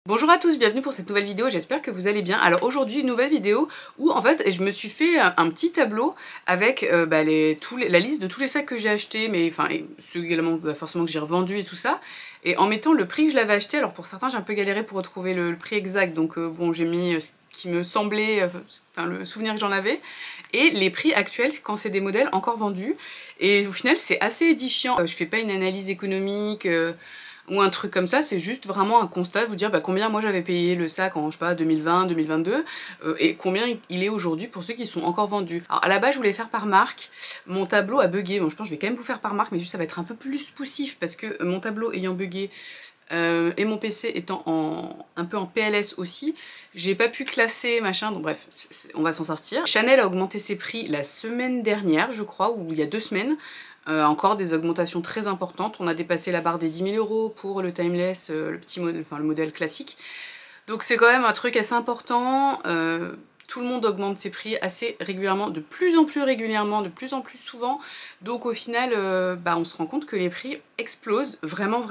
Bonjour à tous, bienvenue pour cette nouvelle vidéo, j'espère que vous allez bien. Alors aujourd'hui une nouvelle vidéo où en fait je me suis fait un petit tableau avec la liste de tous les sacs que j'ai achetés, mais enfin ceux également forcément que j'ai revendus et tout ça, et en mettant le prix que je l'avais acheté. Alors pour certains j'ai un peu galéré pour retrouver le prix exact, donc bon j'ai mis ce qui me semblait, le souvenir que j'en avais, et les prix actuels quand c'est des modèles encore vendus, et au final c'est assez édifiant. Je fais pas une analyse économique ou un truc comme ça, c'est juste vraiment un constat, vous dire combien moi j'avais payé le sac en, je sais pas, 2020, 2022, et combien il est aujourd'hui pour ceux qui sont encore vendus. Alors à la base je voulais faire par marque, mon tableau a bugué, bon je pense que je vais quand même vous faire par marque, mais juste ça va être un peu plus poussif parce que mon tableau ayant bugué, et mon PC étant un peu en PLS aussi, j'ai pas pu classer machin, donc bref, on va s'en sortir. Chanel a augmenté ses prix la semaine dernière, je crois, ou il y a 2 semaines. Encore des augmentations très importantes, on a dépassé la barre des 10 000 € pour le Timeless, le petit modèle, enfin le modèle classique. Donc c'est quand même un truc assez important. Tout le monde augmente ses prix assez régulièrement, de plus en plus régulièrement, de plus en plus souvent. Donc au final, on se rend compte que les prix explosent vraiment,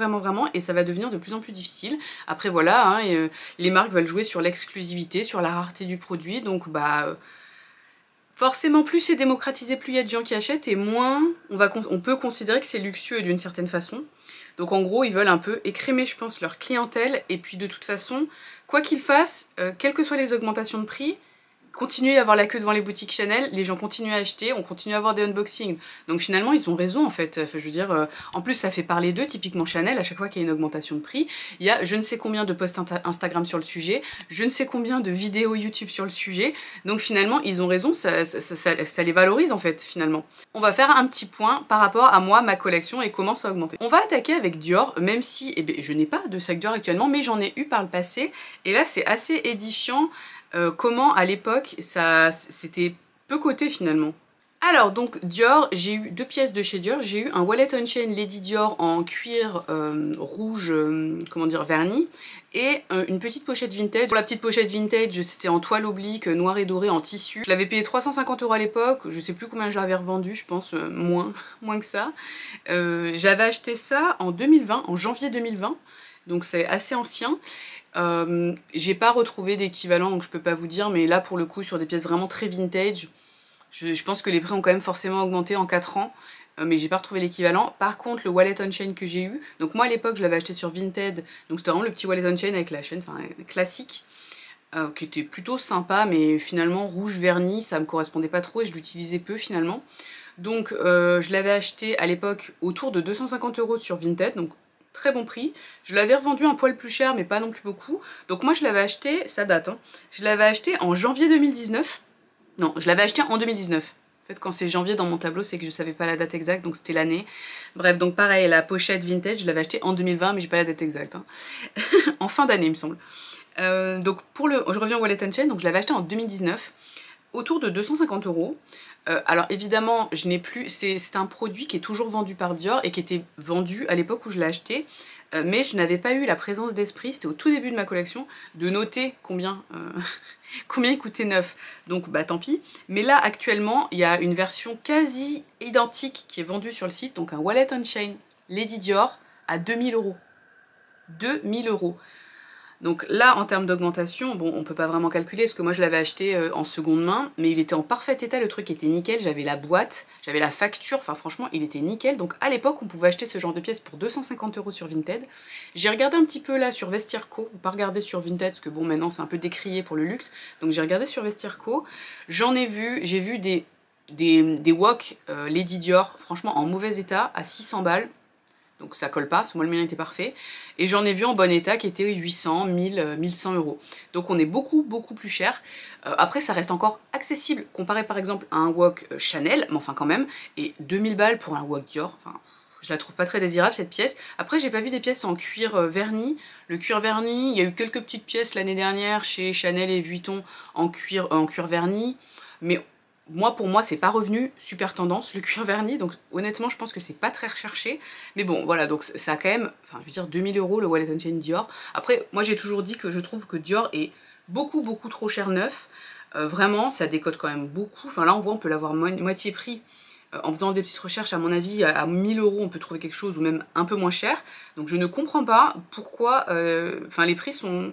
et ça va devenir de plus en plus difficile. Après voilà, hein, les marques veulent jouer sur l'exclusivité, sur la rareté du produit, donc forcément plus c'est démocratisé, plus il y a de gens qui achètent, et moins on peut considérer que c'est luxueux d'une certaine façon. Donc en gros ils veulent un peu écrémer je pense leur clientèle, et puis de toute façon, quoi qu'ils fassent, quelles que soient les augmentations de prix, continuer à avoir la queue devant les boutiques Chanel, les gens continuent à acheter, on continue à avoir des unboxings. Donc finalement ils ont raison en fait, je veux dire, en plus ça fait parler d'eux, typiquement Chanel, à chaque fois qu'il y a une augmentation de prix, il y a je ne sais combien de posts Instagram sur le sujet, je ne sais combien de vidéos YouTube sur le sujet, donc finalement ils ont raison, ça les valorise en fait finalement. On va faire un petit point par rapport à moi, ma collection et comment ça a augmenté. On va attaquer avec Dior, même si je n'ai pas de sac Dior actuellement, mais j'en ai eu par le passé, et là c'est assez édifiant. Comment à l'époque c'était peu coté finalement. Alors donc Dior, j'ai eu 2 pièces de chez Dior, j'ai eu un Wallet on Chain Lady Dior en cuir rouge, comment dire, verni, et une petite pochette vintage. Pour la petite pochette vintage, c'était en toile oblique, noir et doré, en tissu. Je l'avais payé 350 € à l'époque, je sais plus combien j'avais revendu, je pense moins que ça. J'avais acheté ça en 2020, en janvier 2020, donc c'est assez ancien. J'ai pas retrouvé d'équivalent, donc je peux pas vous dire, mais là pour le coup sur des pièces vraiment très vintage, je pense que les prix ont quand même forcément augmenté en 4 ans, mais j'ai pas retrouvé l'équivalent. Par contre le Wallet on Chain que j'ai eu, donc moi à l'époque je l'avais acheté sur Vinted, donc c'était vraiment le petit Wallet on Chain avec la chaîne, enfin classique, qui était plutôt sympa, mais finalement rouge verni ça me correspondait pas trop et je l'utilisais peu finalement. Donc je l'avais acheté à l'époque autour de 250 € sur Vinted, donc très bon prix. Je l'avais revendu un poil plus cher mais pas non plus beaucoup. Donc moi je l'avais acheté, ça date hein, je l'avais acheté en janvier 2019. Non, je l'avais acheté en 2019. En fait quand c'est janvier dans mon tableau c'est que je savais pas la date exacte, donc c'était l'année. Bref, donc pareil, la pochette vintage je l'avais acheté en 2020 mais j'ai pas la date exacte hein. En fin d'année il me semble. Donc je reviens au Wallet on Chain, donc je l'avais acheté en 2019 autour de 250 €. Alors évidemment, je n'ai plus, c'est un produit qui est toujours vendu par Dior et qui était vendu à l'époque où je l'ai acheté, mais je n'avais pas eu la présence d'esprit, c'était au tout début de ma collection, de noter combien, combien il coûtait neuf. Donc bah tant pis. Mais là actuellement, il y a une version quasi identique qui est vendue sur le site, donc un Wallet on Chain Lady Dior à 2000 €. 2000 €. Donc là, en termes d'augmentation, bon, on peut pas vraiment calculer, parce que moi je l'avais acheté en seconde main, mais il était en parfait état, le truc était nickel, j'avais la boîte, j'avais la facture, enfin franchement, il était nickel. Donc à l'époque, on pouvait acheter ce genre de pièces pour 250 € sur Vinted. J'ai regardé un petit peu là sur Vestiaire Co, pas regardé sur Vinted, parce que bon, maintenant c'est un peu décrié pour le luxe, donc j'ai regardé sur Vestiaire Co, j'ai vu des wok Lady Dior, franchement en mauvais état, à 600 balles. Donc ça colle pas, parce que moi le mien était parfait. Et j'en ai vu en bon état qui était 800, 1000, 1100 €. Donc on est beaucoup plus cher. Après ça reste encore accessible, comparé par exemple à un wok Chanel, mais enfin quand même. Et 2000 balles pour un wok Dior, enfin je la trouve pas très désirable cette pièce. Après j'ai pas vu des pièces en cuir verni. Le cuir verni, il y a eu quelques petites pièces l'année dernière chez Chanel et Vuitton en cuir verni. Mais moi, pour moi, c'est pas revenu super tendance, le cuir verni, donc honnêtement, je pense que c'est pas très recherché. Mais bon, voilà, donc ça a quand même, enfin, je veux dire, 2000 € le Wallet on Chain Dior. Après, moi, j'ai toujours dit que je trouve que Dior est beaucoup trop cher neuf. Vraiment, ça décote quand même beaucoup. Enfin, là, on voit, on peut l'avoir moitié prix En faisant des petites recherches, à mon avis, à 1000 € on peut trouver quelque chose ou même un peu moins cher. Donc je ne comprends pas pourquoi, enfin les prix sont...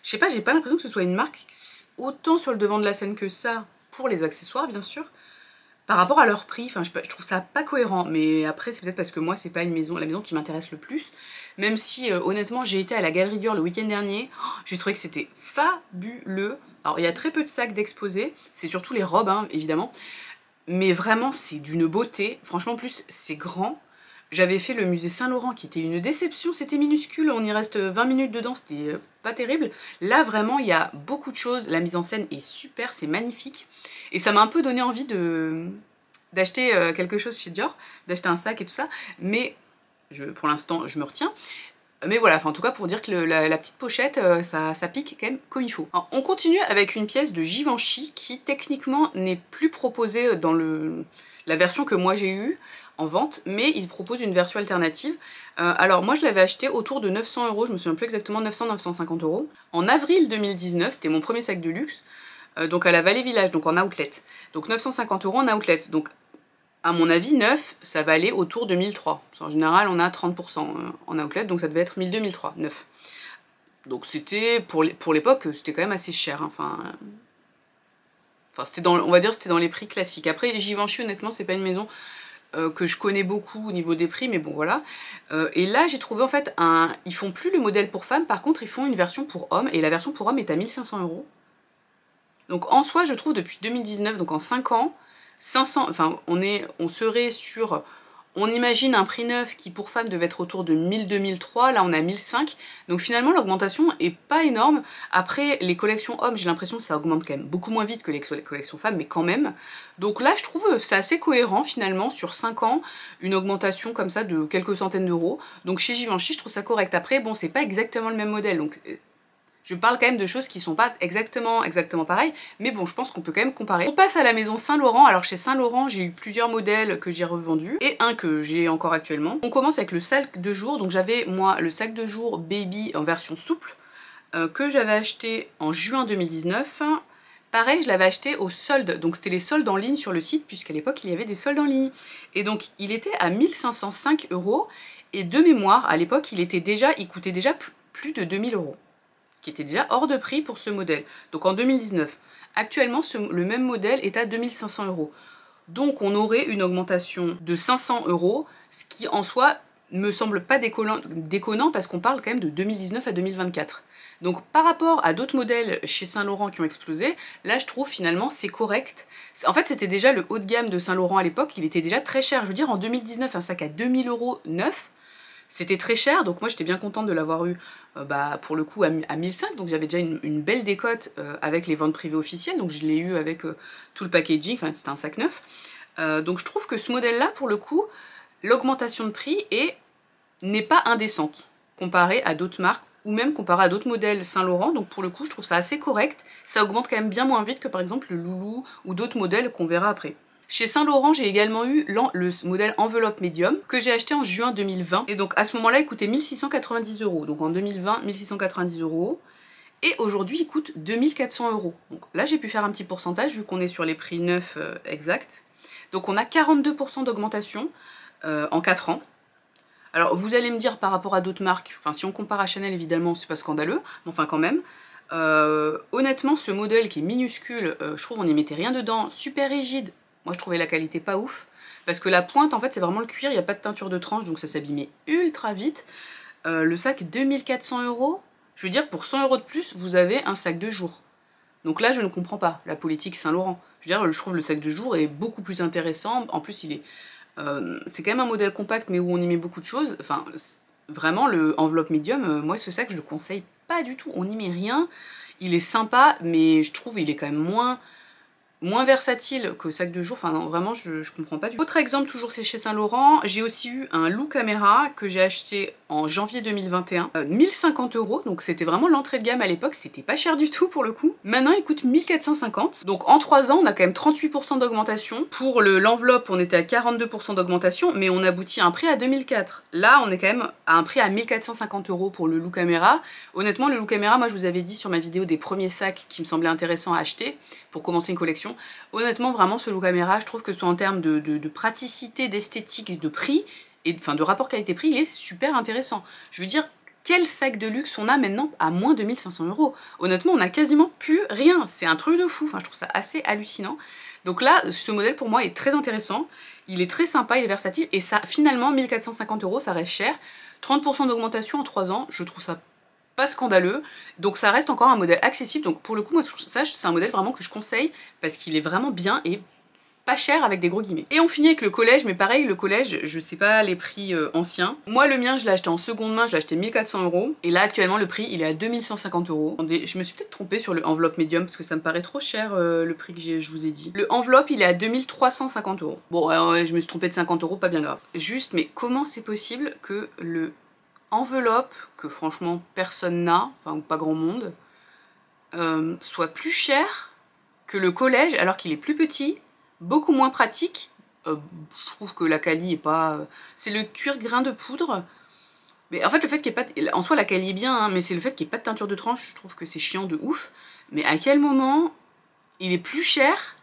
Je sais pas, j'ai pas l'impression que ce soit une marque autant sur le devant de la scène que ça, pour les accessoires bien sûr, par rapport à leur prix. Enfin je trouve ça pas cohérent, mais après c'est peut-être parce que moi c'est pas la maison qui m'intéresse le plus. Même si honnêtement j'ai été à la Galerie Dior le week-end dernier, j'ai trouvé que c'était fabuleux. Alors il y a très peu de sacs d'exposés, c'est surtout les robes hein, évidemment. Mais vraiment c'est d'une beauté, franchement en plus c'est grand. J'avais fait le musée Saint-Laurent qui était une déception, c'était minuscule, on y reste 20 minutes dedans, c'était pas terrible. Là vraiment il y a beaucoup de choses, la mise en scène est super, c'est magnifique. Et ça m'a un peu donné envie d'acheter quelque chose chez Dior, d'acheter un sac et tout ça, mais pour l'instant je me retiens. Mais voilà, en tout cas pour dire que la petite pochette, ça pique quand même comme il faut. Alors, on continue avec une pièce de Givenchy qui techniquement n'est plus proposée dans la version que moi j'ai eue en vente, mais ils proposent une version alternative. Alors moi je l'avais acheté autour de 900 €, je me souviens plus exactement, 900-950 €. En avril 2019, c'était mon premier sac de luxe, donc à la Vallée Village, donc en outlet. Donc 950 € en outlet, donc à mon avis, neuf, ça va aller autour de 1003. En général, on a 30% en outlet, donc ça devait être 1200-1003, neuf. Donc c'était, pour l'époque, c'était quand même assez cher. Hein. Enfin on va dire c'était dans les prix classiques. Après, Givenchy, honnêtement, c'est pas une maison que je connais beaucoup au niveau des prix, mais bon, voilà. Et là, j'ai trouvé, en fait, ils font plus le modèle pour femmes, par contre, ils font une version pour hommes, et la version pour hommes est à 1500 €. Donc en soi, je trouve, depuis 2019, donc en 5 ans, 500, enfin on serait sur, on imagine un prix neuf qui pour femmes devait être autour de 1000-2003, là on a 1005, donc finalement l'augmentation est pas énorme. Après les collections hommes, j'ai l'impression que ça augmente quand même beaucoup moins vite que les collections femmes, mais quand même. Donc là je trouve c'est assez cohérent finalement, sur 5 ans, une augmentation comme ça de quelques centaines d'euros. Donc chez Givenchy je trouve ça correct. Après bon, c'est pas exactement le même modèle, donc... Je parle quand même de choses qui sont pas exactement pareilles, mais bon, je pense qu'on peut quand même comparer. On passe à la maison Saint-Laurent. Alors chez Saint-Laurent, j'ai eu plusieurs modèles que j'ai revendus, et un que j'ai encore actuellement. On commence avec le sac de jour. Donc j'avais, moi, le sac de jour Baby en version souple, que j'avais acheté en juin 2019. Pareil, je l'avais acheté au solde, donc c'était les soldes en ligne sur le site, puisqu'à l'époque, il y avait des soldes en ligne. Et donc, il était à 1505 €, et de mémoire, à l'époque, il coûtait déjà plus de 2000 €. Qui était déjà hors de prix pour ce modèle, donc en 2019. Actuellement, le même modèle est à 2500 €. Donc on aurait une augmentation de 500 €, ce qui en soi me semble pas déconnant parce qu'on parle quand même de 2019 à 2024. Donc par rapport à d'autres modèles chez Saint-Laurent qui ont explosé, là je trouve finalement c'est correct. En fait c'était déjà le haut de gamme de Saint-Laurent à l'époque, il était déjà très cher. Je veux dire en 2019 un sac à 2000 € neuf, c'était très cher, donc moi j'étais bien contente de l'avoir eu pour le coup à 1005, donc j'avais déjà une belle décote avec les ventes privées officielles, donc je l'ai eu avec tout le packaging, enfin c'était un sac neuf. Donc je trouve que ce modèle-là, pour le coup, l'augmentation de prix n'est pas indécente, comparée à d'autres marques, ou même comparé à d'autres modèles Saint-Laurent, donc pour le coup je trouve ça assez correct, ça augmente quand même bien moins vite que par exemple le Loulou ou d'autres modèles qu'on verra après. Chez Saint-Laurent, j'ai également eu le modèle enveloppe médium que j'ai acheté en juin 2020. Et donc à ce moment-là, il coûtait 1690 €. Donc en 2020, 1690 €. Et aujourd'hui, il coûte 2400 €. Donc là, j'ai pu faire un petit pourcentage vu qu'on est sur les prix neufs exacts. Donc on a 42% d'augmentation en 4 ans. Alors vous allez me dire par rapport à d'autres marques, enfin si on compare à Chanel évidemment, c'est pas scandaleux, mais enfin quand même. Honnêtement, ce modèle qui est minuscule, je trouve on n'y mettait rien dedans, super rigide. Moi je trouvais la qualité pas ouf, parce que la pointe en fait c'est vraiment le cuir, il n'y a pas de teinture de tranche, donc ça s'abîmait ultra vite. Le sac 2400 €, je veux dire pour 100 € de plus, vous avez un sac de jour. Donc là je ne comprends pas la politique Saint-Laurent. Je veux dire, je trouve le sac de jour est beaucoup plus intéressant, en plus il est... c'est quand même un modèle compact mais où on y met beaucoup de choses, enfin vraiment le enveloppe médium, moi ce sac je le conseille pas du tout, on n'y met rien, il est sympa mais je trouve il est quand même moins versatile que sac de jour, enfin non, vraiment je comprends pas du tout. Autre exemple, toujours c'est chez Saint-Laurent, j'ai aussi eu un Lou Caméra que j'ai acheté en janvier 2021, 1050 €, donc c'était vraiment l'entrée de gamme à l'époque, c'était pas cher du tout pour le coup. Maintenant il coûte 1450, donc en 3 ans on a quand même 38% d'augmentation. Pour l'enveloppe on était à 42% d'augmentation, mais on aboutit à un prix à 2004. Là on est quand même à un prix à 1450 € pour le Lou Caméra. Honnêtement le Lou Caméra, moi je vous avais dit sur ma vidéo des premiers sacs qui me semblaient intéressants à acheter pour commencer une collection, collection. Honnêtement, vraiment, ce Look Caméra, je trouve que soit en termes de praticité, d'esthétique, de prix, et enfin de rapport qualité-prix, il est super intéressant. Je veux dire, quel sac de luxe on a maintenant à moins de 1500 €? Honnêtement, on a quasiment plus rien. C'est un truc de fou. Enfin, je trouve ça assez hallucinant. Donc là, ce modèle pour moi est très intéressant. Il est très sympa, il est versatile. Et ça, finalement, 1450 €, ça reste cher. 30% d'augmentation en 3 ans, je trouve ça pas scandaleux. Donc ça reste encore un modèle accessible. Donc pour le coup, moi, ça, c'est un modèle vraiment que je conseille parce qu'il est vraiment bien et pas cher avec des gros guillemets. Et on finit avec le collège, mais pareil, le collège, je sais pas les prix anciens. Moi, le mien, je l'ai acheté en seconde main, je l'ai acheté 1400 €. Et là, actuellement, le prix, il est à 2150 €. Je me suis peut-être trompée sur le enveloppe médium, parce que ça me paraît trop cher, le prix que je vous ai dit. Le enveloppe, il est à 2350 €. Bon, je me suis trompée de 50 €, pas bien grave. Juste, mais comment c'est possible que le enveloppe, que franchement, personne n'a, enfin, pas grand monde, soit plus cher que le collège, alors qu'il est plus petit, beaucoup moins pratique. Je trouve que la quali est pas... c'est le cuir grain de poudre. Mais en fait, le fait qu'il n'y ait pas... En soi, la quali est bien, hein, mais c'est le fait qu'il n'y ait pas de teinture de tranche, je trouve que c'est chiant de ouf. Mais à quel moment il est plus cher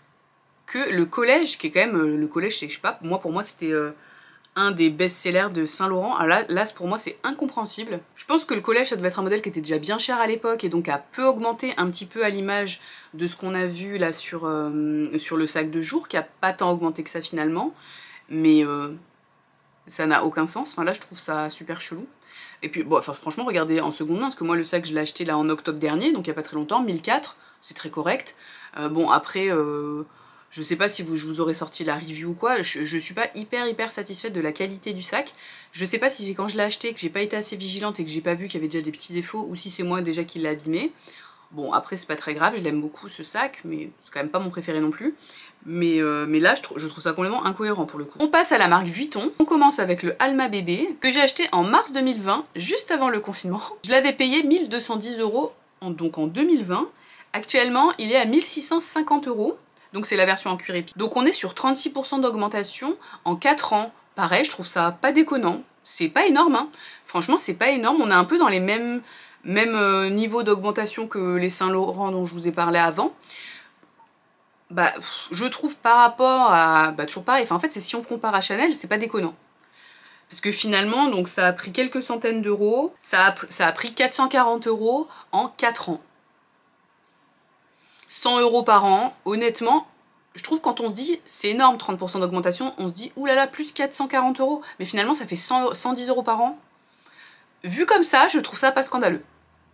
que le collège, qui est quand même... le collège, c'est, je sais pas, pour moi, c'était... un des best-sellers de Saint Laurent. Alors là pour moi c'est incompréhensible. Je pense que le collège ça devait être un modèle qui était déjà bien cher à l'époque et donc a peu augmenté, un petit peu à l'image de ce qu'on a vu là sur le sac de jour, qui a pas tant augmenté que ça finalement, mais ça n'a aucun sens. Enfin là je trouve ça super chelou. Et puis bon, enfin franchement regardez en seconde main, parce que moi le sac je l'ai acheté là en octobre dernier, donc il y a pas très longtemps, 1004, c'est très correct. Bon après... je sais pas si je vous aurais sorti la review ou quoi, je suis pas hyper satisfaite de la qualité du sac. Je sais pas si c'est quand je l'ai acheté que j'ai pas été assez vigilante et que j'ai pas vu qu'il y avait déjà des petits défauts, ou si c'est moi déjà qui l'ai abîmé. Bon après c'est pas très grave, je l'aime beaucoup ce sac, mais c'est quand même pas mon préféré non plus. Mais là je trouve ça complètement incohérent pour le coup. On passe à la marque Vuitton. On commence avec le Alma Bébé, que j'ai acheté en mars 2020, juste avant le confinement. Je l'avais payé 1210 €, donc en 2020. Actuellement il est à 1650 €. Donc c'est la version en cuir épi. Donc on est sur 36% d'augmentation en 4 ans. Pareil, je trouve ça pas déconnant. C'est pas énorme, hein. Franchement, c'est pas énorme. On est un peu dans les mêmes niveaux d'augmentation que les Saint Laurent dont je vous ai parlé avant. Bah, je trouve par rapport à... Bah, toujours pareil. Enfin, en fait, c'est si on compare à Chanel, c'est pas déconnant. Parce que finalement, donc ça a pris quelques centaines d'euros. Ça a pris 440 € en 4 ans. 100 € par an, honnêtement, je trouve quand on se dit c'est énorme 30% d'augmentation, on se dit oulala plus 440 €, mais finalement ça fait 110 € par an. Vu comme ça, je trouve ça pas scandaleux.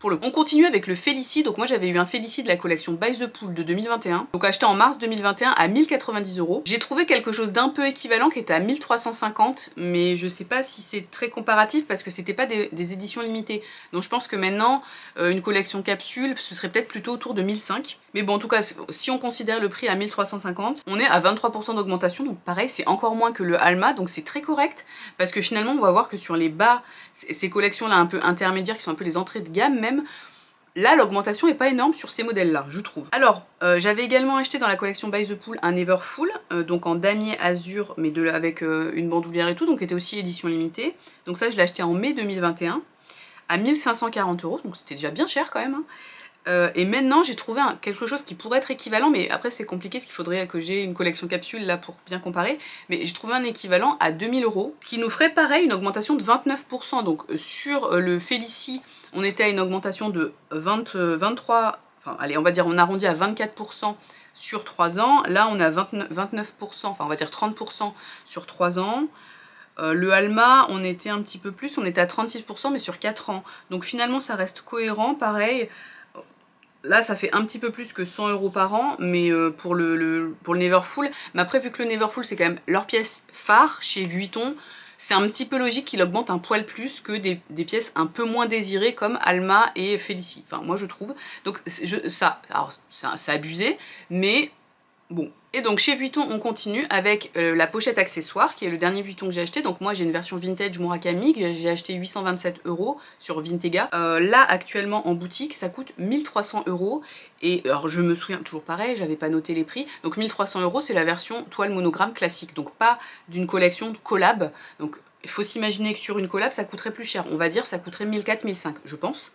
On continue avec le Félicie. Donc moi j'avais eu un Félicie de la collection By the Pool de 2021, donc acheté en mars 2021 à 1090 €. J'ai trouvé quelque chose d'un peu équivalent qui était à 1350, mais je sais pas si c'est très comparatif parce que c'était pas des éditions limitées. Donc je pense que maintenant une collection capsule ce serait peut-être plutôt autour de 1005. Mais bon en tout cas si on considère le prix à 1350, on est à 23% d'augmentation, donc pareil c'est encore moins que le Alma, donc c'est très correct parce que finalement on va voir que sur les bas, ces collections là un peu intermédiaires qui sont un peu les entrées de gamme même, là l'augmentation est pas énorme sur ces modèles là je trouve. Alors j'avais également acheté dans la collection By the Pool un Everfull, donc en damier azur mais avec une bandoulière et tout, donc était aussi édition limitée. Donc ça je l'ai acheté en mai 2021 à 1540 €, donc c'était déjà bien cher quand même, hein. Et maintenant j'ai trouvé quelque chose qui pourrait être équivalent, mais après c'est compliqué parce qu'il faudrait que j'ai une collection capsule là pour bien comparer, mais j'ai trouvé un équivalent à 2000 €, ce qui nous ferait pareil une augmentation de 29%. Donc sur le Félicie on était à une augmentation de 23, enfin allez on va dire on arrondit à 24% sur 3 ans, là on est à 29%, enfin on va dire 30% sur 3 ans. Le Alma, on était un petit peu plus, on était à 36% mais sur 4 ans. Donc finalement ça reste cohérent, pareil. Là ça fait un petit peu plus que 100 € par an, mais pour le Neverfull. Mais après vu que le Neverfull c'est quand même leur pièce phare chez Vuitton, c'est un petit peu logique qu'il augmente un poil plus que des pièces un peu moins désirées comme Alma et Félicie. Enfin moi je trouve. Donc c'est abusé, mais bon. Et donc chez Vuitton on continue avec la pochette accessoire qui est le dernier Vuitton que j'ai acheté. Donc moi j'ai une version vintage Murakami que j'ai acheté 827 € sur Vintega. Là actuellement en boutique ça coûte 1300 €. Et alors je me souviens, toujours pareil, j'avais pas noté les prix. Donc 1300 € c'est la version toile monogramme classique, donc pas d'une collection de collab. Donc il faut s'imaginer que sur une collab ça coûterait plus cher. On va dire ça coûterait 1400-1500 je pense.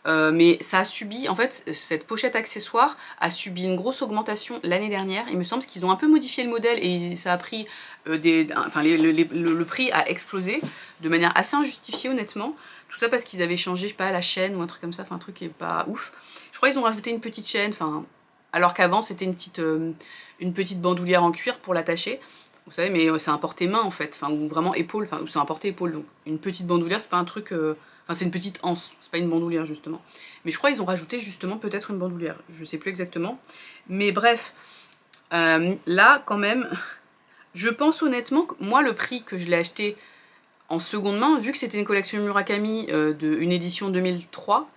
mais ça a subi, en fait, cette pochette accessoire a subi une grosse augmentation l'année dernière, il me semble, parce qu'ils ont un peu modifié le modèle et ça a pris le prix a explosé de manière assez injustifiée honnêtement. Tout ça parce qu'ils avaient changé, je sais pas, la chaîne ou un truc comme ça, enfin un truc qui est pas ouf. Je crois qu'ils ont rajouté une petite chaîne, enfin, alors qu'avant c'était une petite bandoulière en cuir pour l'attacher. Vous savez, mais c'est un porté-main en fait, enfin, ou vraiment épaule, enfin, c'est un porté-épaule, donc une petite bandoulière, c'est pas un truc... Enfin, c'est une petite anse, c'est pas une bandoulière justement. Mais je crois qu'ils ont rajouté justement peut-être une bandoulière, je sais plus exactement. Mais bref, là quand même, je pense honnêtement que moi le prix que je l'ai acheté en seconde main, vu que c'était une collection Murakami une édition 2003,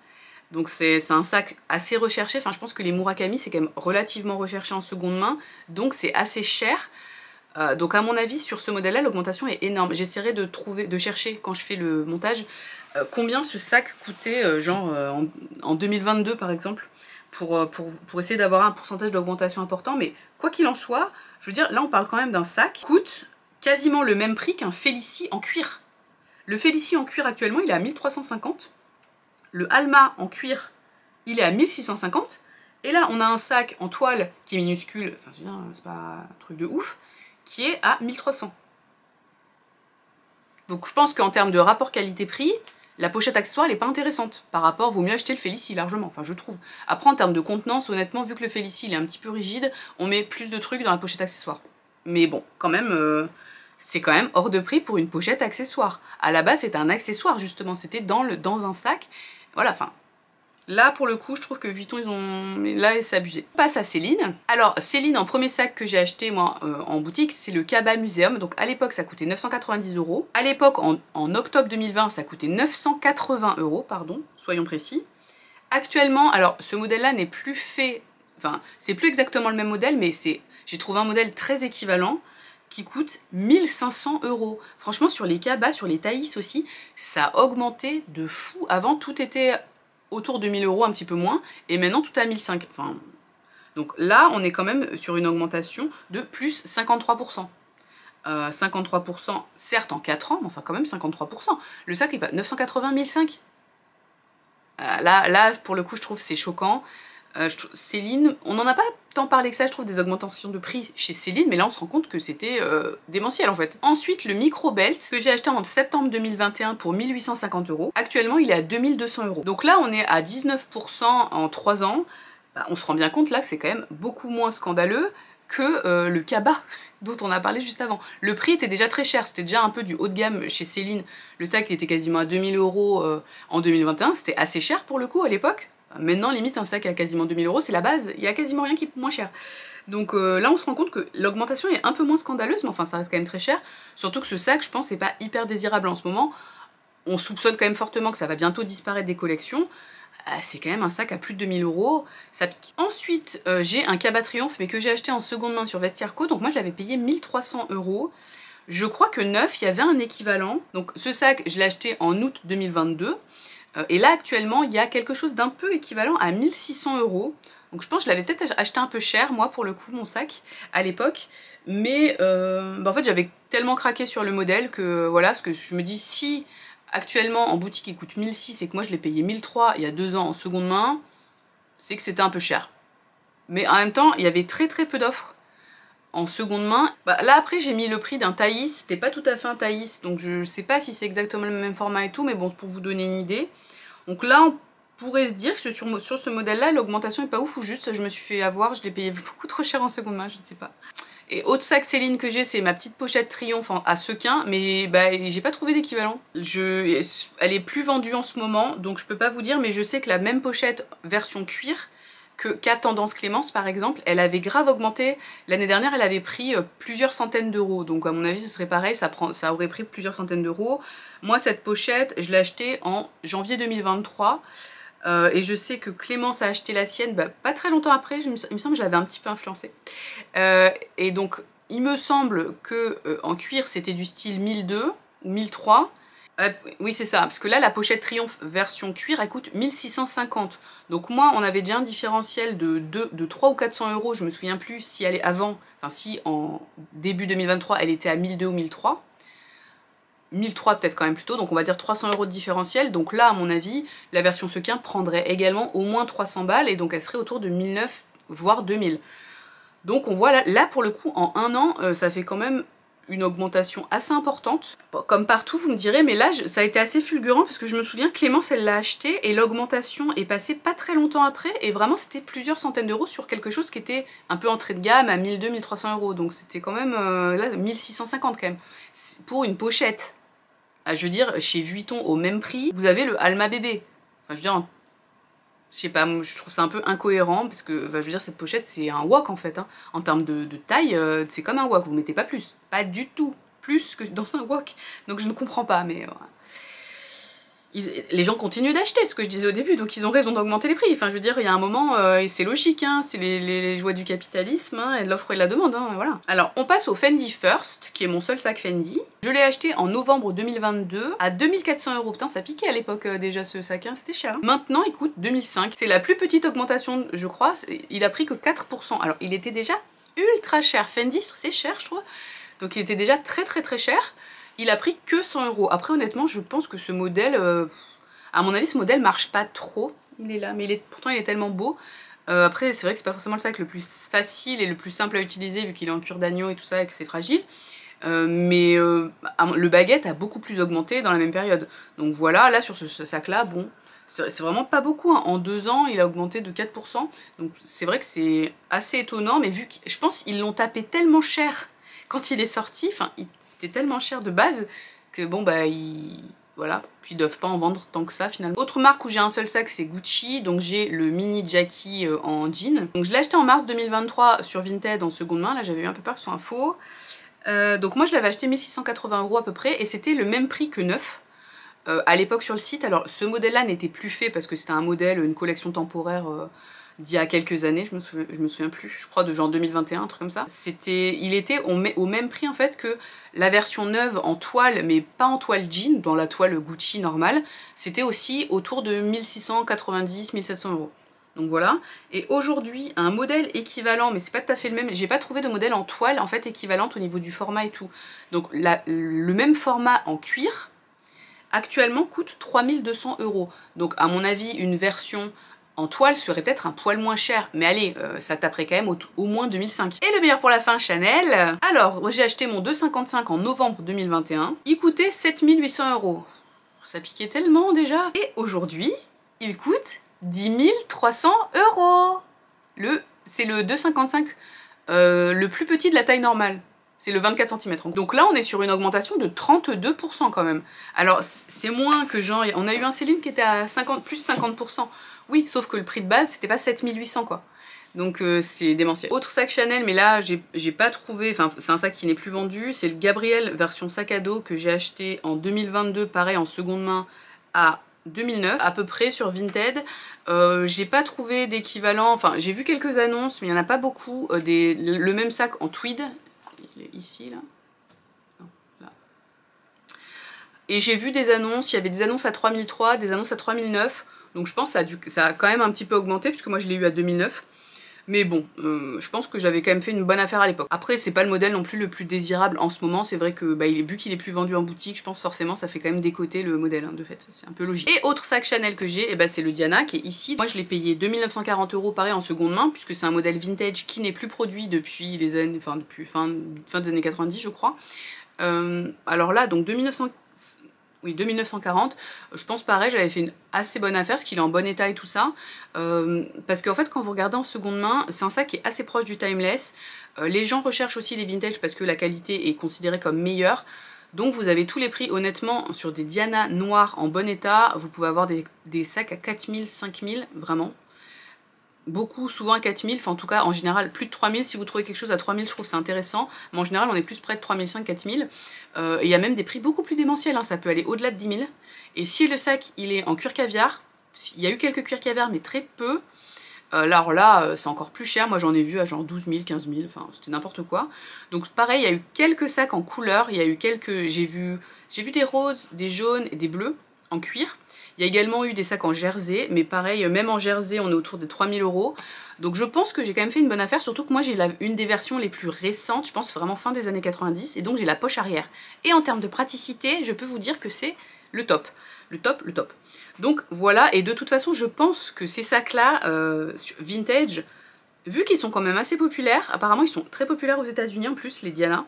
donc c'est un sac assez recherché, enfin je pense que les Murakami c'est quand même relativement recherché en seconde main, donc c'est assez cher. Donc à mon avis sur ce modèle là l'augmentation est énorme. J'essaierai de chercher quand je fais le montage combien ce sac coûtait en 2022 par exemple pour essayer d'avoir un pourcentage d'augmentation important. Mais quoi qu'il en soit, je veux dire là on parle quand même d'un sac qui coûte quasiment le même prix qu'un Félicie en cuir. Le Félicie en cuir actuellement il est à 1350, le Alma en cuir il est à 1650 et là on a un sac en toile qui est minuscule, enfin c'est pas un truc de ouf, qui est à 1300. Donc je pense qu'en termes de rapport qualité-prix, la pochette accessoire elle est pas intéressante. Par rapport, vaut mieux acheter le Félicie largement, enfin je trouve. Après en termes de contenance, honnêtement, vu que le Félicie il est un petit peu rigide, on met plus de trucs dans la pochette accessoire. Mais bon, quand même, c'est quand même hors de prix pour une pochette accessoire. À la base c'était un accessoire justement, c'était dans un sac. Voilà, enfin... Là, pour le coup, je trouve que Vuitton, là, c'est abusé. On passe à Céline. Alors, Céline, en premier sac que j'ai acheté, moi, en boutique, c'est le Kaba Museum. Donc, à l'époque, ça coûtait 990 €. À l'époque, en octobre 2020, ça coûtait 980 €, pardon, soyons précis. Actuellement, alors, ce modèle-là n'est plus fait... Enfin, c'est plus exactement le même modèle, mais j'ai trouvé un modèle très équivalent qui coûte 1500 €. Franchement, sur les Kaba, sur les Thaïs aussi, ça a augmenté de fou. Avant, tout était... autour de 1000 €, un petit peu moins, et maintenant tout est à 1500. Enfin, donc là, on est quand même sur une augmentation de plus 53%. 53%, certes en 4 ans, mais enfin quand même 53%. Le sac est pas 980 1005. Là, pour le coup, je trouve c'est choquant. Céline, on n'en a pas tant parlé que ça, je trouve, des augmentations de prix chez Céline, mais là on se rend compte que c'était démentiel en fait. Ensuite, le micro belt que j'ai acheté en septembre 2021 pour 1850 €. Actuellement, il est à 2200 €. Donc là, on est à 19% en 3 ans. Bah, on se rend bien compte là que c'est quand même beaucoup moins scandaleux que le Kaba dont on a parlé juste avant. Le prix était déjà très cher, c'était déjà un peu du haut de gamme chez Céline. Le sac était quasiment à 2000 € en 2021, c'était assez cher pour le coup à l'époque. Maintenant, limite, un sac à quasiment 2000 €, c'est la base, il y a quasiment rien qui est moins cher. Donc là, on se rend compte que l'augmentation est un peu moins scandaleuse, mais enfin, ça reste quand même très cher. Surtout que ce sac, je pense, n'est pas hyper désirable en ce moment. On soupçonne quand même fortement que ça va bientôt disparaître des collections. C'est quand même un sac à plus de 2000 €, ça pique. Ensuite, j'ai un Kaba Triomphe, mais que j'ai acheté en seconde main sur Vestiaire Co. Donc moi, je l'avais payé 1300 €. Je crois que neuf, il y avait un équivalent. Donc ce sac, je l'ai acheté en août 2022. Et là actuellement il y a quelque chose d'un peu équivalent à 1600 €. Donc je pense que je l'avais peut-être acheté un peu cher moi pour le coup mon sac à l'époque. Mais en fait j'avais tellement craqué sur le modèle que voilà, parce que je me dis si actuellement en boutique il coûte 1600 et que moi je l'ai payé 1300 il y a 2 ans en seconde main, c'est que c'était un peu cher. Mais en même temps il y avait très peu d'offres en seconde main. Bah, là après j'ai mis le prix d'un Thaïs, c'était pas tout à fait un Thaïs, donc je sais pas si c'est exactement le même format et tout, mais bon c'est pour vous donner une idée. Donc là on pourrait se dire que sur ce modèle là l'augmentation est pas ouf, ou juste je me suis fait avoir, je l'ai payé beaucoup trop cher en seconde main, je ne sais pas. Et autre sac Céline que j'ai, c'est ma petite pochette Triomphe à sequin, mais bah, j'ai pas trouvé d'équivalent. Elle est plus vendue en ce moment, donc je peux pas vous dire, mais je sais que la même pochette version cuir qu'a Tendance Clémence par exemple, elle avait grave augmenté. L'année dernière elle avait pris plusieurs centaines d'euros, donc à mon avis ce serait pareil, ça aurait pris plusieurs centaines d'euros. Moi cette pochette je l'ai achetée en janvier 2023 et je sais que Clémence a acheté la sienne pas très longtemps après, il me semble que je l'avais un petit peu influencée. Et donc il me semble que en cuir c'était du style 1002 ou 1003. Oui c'est ça, parce que là la pochette Triomphe version cuir elle coûte 1650. Donc moi on avait déjà un différentiel de 300 ou 400 €, je me souviens plus si elle est avant, enfin si en début 2023 elle était à 1002 ou 1003. 1003 peut-être quand même plutôt, donc on va dire 300 € de différentiel. Donc là, à mon avis, la version sequin prendrait également au moins 300 balles et donc elle serait autour de 1009 voire 2000. Donc on voit là pour le coup, en un an, ça fait quand même une augmentation assez importante. Bon, comme partout, vous me direz, mais là, ça a été assez fulgurant parce que je me souviens, Clémence, elle l'a acheté et l'augmentation est passée pas très longtemps après et vraiment, c'était plusieurs centaines d'euros sur quelque chose qui était un peu entrée de gamme à 1200-1300 €. Donc c'était quand même, là, 1650 quand même. Pour une pochette, je veux dire, chez Vuitton, au même prix, vous avez le Alma bébé. Enfin, je veux dire, je sais pas, je trouve ça un peu incohérent parce que, enfin, je veux dire, cette pochette c'est un wok en fait, hein. En termes de taille, c'est comme un wok, vous mettez pas plus, pas du tout plus que dans un wok. Donc je ne comprends pas, mais les gens continuent d'acheter, ce que je disais au début, donc ils ont raison d'augmenter les prix. Enfin, je veux dire, il y a un moment, et c'est logique, hein, c'est les joies du capitalisme, hein, et de l'offre et de la demande, hein, voilà. Alors, on passe au Fendi First, qui est mon seul sac Fendi. Je l'ai acheté en novembre 2022 à 2400 €. Putain, ça piquait à l'époque déjà ce sac, hein, c'était cher. Maintenant, il coûte 2005. C'est la plus petite augmentation, je crois. Il a pris que 4%. Alors, il était déjà ultra cher. Fendi, c'est cher, je trouve. Donc, il était déjà très cher. Il a pris que 100 €. Après, honnêtement, je pense que ce modèle, à mon avis, ce modèle marche pas trop. Il est là, mais pourtant il est tellement beau. Après, c'est vrai que c'est pas forcément le sac le plus facile et le plus simple à utiliser vu qu'il est en cuir d'agneau et tout ça et que c'est fragile. Mais le baguette a beaucoup plus augmenté dans la même période. Donc voilà, là sur ce sac-là, bon, c'est vraiment pas beaucoup, hein. En 2 ans, il a augmenté de 4%. Donc c'est vrai que c'est assez étonnant, mais vu que je pense qu'ils l'ont tapé tellement cher quand il est sorti, enfin c'était tellement cher de base que bon bah voilà, puis ils doivent pas en vendre tant que ça finalement. Autre marque où j'ai un seul sac, c'est Gucci, donc j'ai le mini Jackie en jean. Donc je l'ai acheté en mars 2023 sur Vinted en seconde main, là j'avais eu un peu peur que ce soit un faux. Donc moi je l'avais acheté 1680 € à peu près et c'était le même prix que neuf à l'époque sur le site. Alors ce modèle là n'était plus fait parce que c'était un modèle, une collection temporaire d'il y a quelques années, je me souviens plus, je crois de genre 2021, un truc comme ça. Il était au même prix en fait que la version neuve en toile, mais pas en toile jean, dans la toile Gucci normale, c'était aussi autour de 1690-1700 €. Donc voilà, et aujourd'hui un modèle équivalent, mais c'est pas tout à fait le même, j'ai pas trouvé de modèle en toile en fait équivalente au niveau du format et tout. Donc le même format en cuir, actuellement coûte 3200 €. Donc à mon avis une version en toile serait peut-être un poil moins cher, mais allez, ça taperait quand même au moins 2005. Et le meilleur pour la fin, Chanel. Alors, j'ai acheté mon 2,55 en novembre 2021. Il coûtait 7800 €. Ça piquait tellement déjà. Et aujourd'hui, il coûte 10 300 €. C'est le 2,55, le plus petit de la taille normale. C'est le 24 cm. Donc là, on est sur une augmentation de 32% quand même. Alors, c'est moins que genre... On a eu un Céline qui était à plus 50%. Oui, sauf que le prix de base, c'était pas 7800 quoi. Donc c'est démentiel. Autre sac Chanel, mais là, j'ai pas trouvé... Enfin, c'est un sac qui n'est plus vendu. C'est le Gabriel version sac à dos que j'ai acheté en 2022, pareil, en seconde main, à 2009, à peu près sur Vinted. J'ai pas trouvé d'équivalent... Enfin, j'ai vu quelques annonces, mais il y en a pas beaucoup. Le même sac en tweed... Il est ici, là. Non, là. Et j'ai vu des annonces, il y avait des annonces à 3003, des annonces à 3009. Donc je pense que ça a quand même un petit peu augmenté, puisque moi je l'ai eu à 2009. Mais bon, je pense que j'avais quand même fait une bonne affaire à l'époque. Après, c'est pas le modèle non plus le plus désirable en ce moment. C'est vrai que bah, vu qu'il est plus vendu en boutique, je pense forcément ça fait quand même décoter le modèle, hein, de fait. C'est un peu logique. Et autre sac Chanel que j'ai, c'est le Diana qui est ici. Moi je l'ai payé 2940 € pareil en seconde main, puisque c'est un modèle vintage qui n'est plus produit depuis les années, enfin depuis fin des années 90 je crois. Alors là, donc 2940, je pense pareil, j'avais fait une assez bonne affaire, parce qu'il est en bon état et tout ça. Parce qu'en fait, quand vous regardez en seconde main, c'est un sac qui est assez proche du timeless. Les gens recherchent aussi les vintage parce que la qualité est considérée comme meilleure. Donc vous avez tous les prix, honnêtement, sur des Diana noirs en bon état, vous pouvez avoir des sacs à 4000, 5000, vraiment. Beaucoup, souvent à 4000, enfin en tout cas en général plus de 3000, si vous trouvez quelque chose à 3000 je trouve c'est intéressant, mais en général on est plus près de 3500-4000, et il y a même des prix beaucoup plus démentiels, hein, ça peut aller au-delà de 10 000, et si le sac il est en cuir caviar, il y a eu quelques cuirs caviar mais très peu, alors là c'est encore plus cher, moi j'en ai vu à genre 12 000, 15 000, enfin c'était n'importe quoi. Donc pareil, il y a eu quelques sacs en couleur, il y a eu j'ai vu des roses, des jaunes et des bleus en cuir. Il y a également eu des sacs en jersey, mais pareil, même en jersey, on est autour des 3000 €. Donc je pense que j'ai quand même fait une bonne affaire, surtout que moi j'ai une des versions les plus récentes, je pense vraiment fin des années 90, et donc j'ai la poche arrière. Et en termes de praticité, je peux vous dire que c'est le top. Le top, le top. Donc voilà, et de toute façon, je pense que ces sacs-là, vintage, vu qu'ils sont quand même assez populaires, apparemment ils sont très populaires aux États-Unis en plus, les Diana,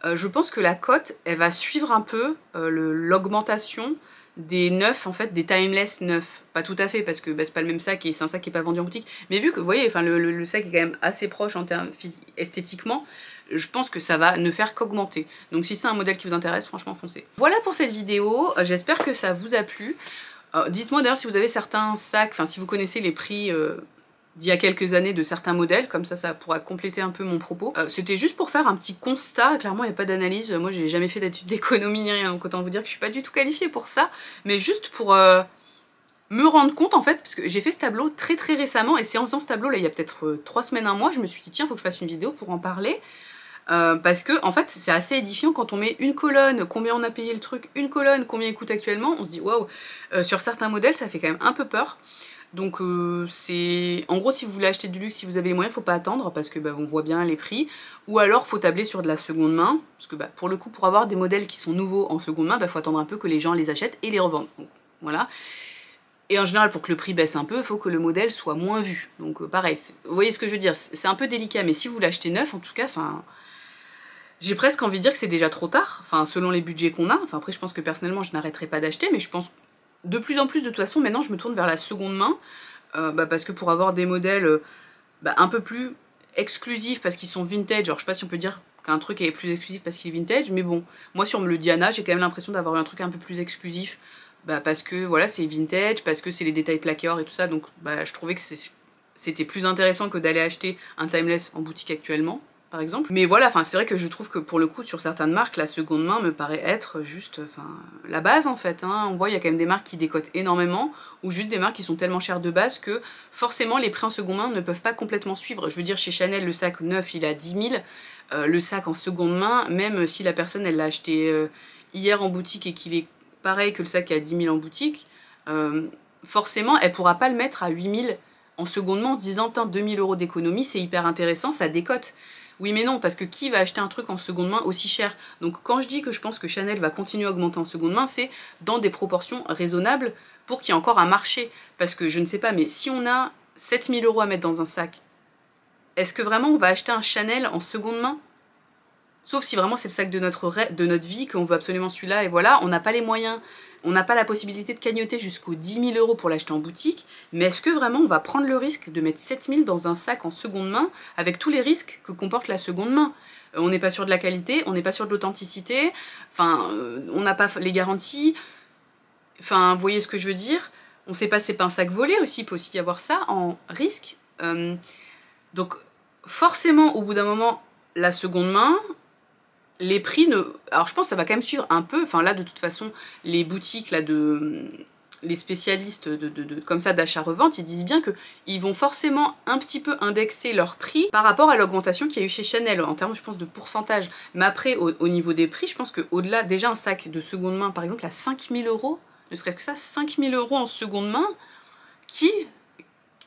je pense que la cote, elle va suivre un peu l'augmentation des neufs, en fait, des timeless neufs. Pas tout à fait, parce que bah, c'est pas le même sac et c'est un sac qui est pas vendu en boutique. Mais vu que, vous voyez, enfin, le sac est quand même assez proche en termes esthétiquement, je pense que ça va ne faire qu'augmenter. Donc si c'est un modèle qui vous intéresse, franchement, foncez. Voilà pour cette vidéo, j'espère que ça vous a plu. Dites-moi d'ailleurs si vous avez certains sacs, enfin si vous connaissez les prix d'il y a quelques années de certains modèles, comme ça pourra compléter un peu mon propos. C'était juste pour faire un petit constat, clairement il n'y a pas d'analyse, moi j'ai jamais fait d'études d'économie ni rien, donc autant vous dire que je suis pas du tout qualifiée pour ça, mais juste pour me rendre compte en fait, parce que j'ai fait ce tableau très récemment, et c'est en faisant ce tableau là il y a peut-être 3 semaines, un mois, je me suis dit tiens faut que je fasse une vidéo pour en parler, parce que en fait c'est assez édifiant quand on met une colonne, combien on a payé le truc, une colonne, combien il coûte actuellement, on se dit waouh, sur certains modèles ça fait quand même un peu peur. Donc c'est... En gros si vous voulez acheter du luxe, si vous avez les moyens, faut pas attendre parce que bah, on voit bien les prix. Ou alors faut tabler sur de la seconde main, parce que bah, pour le coup pour avoir des modèles qui sont nouveaux en seconde main, bah, faut attendre un peu que les gens les achètent et les revendent. Donc voilà. Et en général pour que le prix baisse un peu, il faut que le modèle soit moins vu. Donc pareil, vous voyez ce que je veux dire, c'est un peu délicat, mais si vous l'achetez neuf en tout cas, enfin... J'ai presque envie de dire que c'est déjà trop tard, enfin selon les budgets qu'on a. Enfin après je pense que personnellement je n'arrêterai pas d'acheter, mais je pense... De plus en plus, de toute façon, maintenant, je me tourne vers la seconde main, parce que pour avoir des modèles un peu plus exclusifs, parce qu'ils sont vintage, alors je sais pas si on peut dire qu'un truc est plus exclusif parce qu'il est vintage, mais bon, moi sur le Diana, j'ai quand même l'impression d'avoir un truc un peu plus exclusif, parce que voilà, c'est vintage, parce que c'est les détails plaqués or et tout ça, donc je trouvais que c'était plus intéressant que d'aller acheter un timeless en boutique actuellement. Par exemple. Mais voilà, c'est vrai que je trouve que pour le coup, sur certaines marques, la seconde main me paraît être juste la base en fait. Hein. On voit, il y a quand même des marques qui décotent énormément, ou juste des marques qui sont tellement chères de base que forcément les prix en seconde main ne peuvent pas complètement suivre. Je veux dire, chez Chanel, le sac neuf, il a 10 000, le sac en seconde main, même si la personne, elle l'a acheté hier en boutique et qu'il est pareil que le sac qui a 10 000 en boutique, forcément, elle pourra pas le mettre à 8 000 en seconde main en se disant, 2 000 € d'économie, c'est hyper intéressant, ça décote. Oui mais non, parce que qui va acheter un truc en seconde main aussi cher? Donc quand je dis que je pense que Chanel va continuer à augmenter en seconde main, c'est dans des proportions raisonnables pour qu'il y ait encore un marché. Parce que je ne sais pas, mais si on a 7 000 € à mettre dans un sac, est-ce que vraiment on va acheter un Chanel en seconde main? Sauf si vraiment c'est le sac de notre vie, qu'on veut absolument celui-là, et voilà, on n'a pas les moyens, on n'a pas la possibilité de cagnotter jusqu'aux 10 000 € pour l'acheter en boutique, mais est-ce que vraiment on va prendre le risque de mettre 7 000 dans un sac en seconde main, avec tous les risques que comporte la seconde main? On n'est pas sûr de la qualité, on n'est pas sûr de l'authenticité, on n'a pas les garanties, vous voyez ce que je veux dire? On sait pas, c'est pas un sac volé aussi, il peut aussi y avoir ça en risque. Donc forcément, au bout d'un moment, la seconde main... Les prix ne... Alors je pense que ça va quand même suivre un peu, là de toute façon les boutiques là les spécialistes comme ça d'achat-revente, ils disent bien que ils vont forcément un petit peu indexer leur prix par rapport à l'augmentation qu'il y a eu chez Chanel en termes je pense de pourcentage. Mais après au niveau des prix, je pense qu'au-delà, déjà un sac de seconde main par exemple à 5 000 €, ne serait-ce que ça, 5 000 € en seconde main,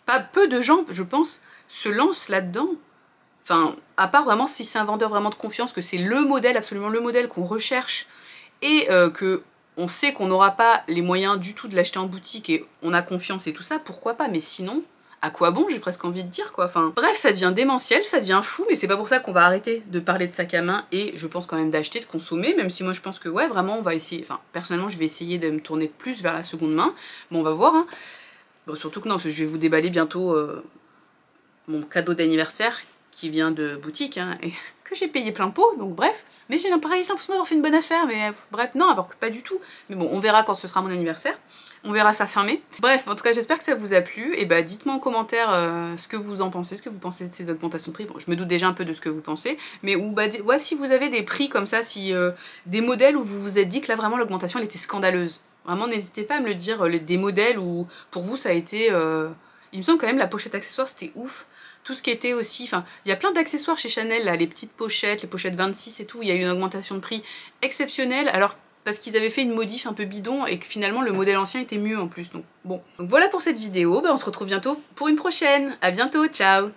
pas peu de gens je pense se lancent là-dedans. À part vraiment si c'est un vendeur vraiment de confiance, que c'est le modèle, absolument le modèle qu'on recherche, et que on sait qu'on n'aura pas les moyens du tout de l'acheter en boutique et on a confiance et tout ça, pourquoi pas? Mais sinon, à quoi bon? J'ai presque envie de dire quoi. Bref, ça devient démentiel, ça devient fou, mais c'est pas pour ça qu'on va arrêter de parler de sac à main et je pense quand même d'acheter, de consommer, même si moi je pense que ouais, vraiment on va essayer, personnellement je vais essayer de me tourner plus vers la seconde main, bon on va voir, hein. Bon, surtout que non, parce que je vais vous déballer bientôt mon cadeau d'anniversaire qui vient de boutique, hein, et que j'ai payé plein pot, donc bref. Mais j'ai l'impression d'avoir fait une bonne affaire, mais bref, non, alors que pas du tout. Mais bon, on verra quand ce sera mon anniversaire. On verra ça fin mai. Bref, en tout cas, j'espère que ça vous a plu. Et bah, dites-moi en commentaire ce que vous en pensez, ce que vous pensez de ces augmentations de prix. Bon, je me doute déjà un peu de ce que vous pensez, mais ouais, si vous avez des prix comme ça, si des modèles où vous vous êtes dit que là, vraiment, l'augmentation, elle était scandaleuse. Vraiment, n'hésitez pas à me le dire, des modèles où, pour vous, ça a été... Il me semble quand même la pochette accessoire, c'était ouf. Tout ce qui était aussi, il y a plein d'accessoires chez Chanel, là, les petites pochettes, les pochettes 26 et tout, il y a eu une augmentation de prix exceptionnelle, alors parce qu'ils avaient fait une modif un peu bidon et que finalement le modèle ancien était mieux en plus. Donc bon. Donc voilà pour cette vidéo, on se retrouve bientôt pour une prochaine. À bientôt, ciao!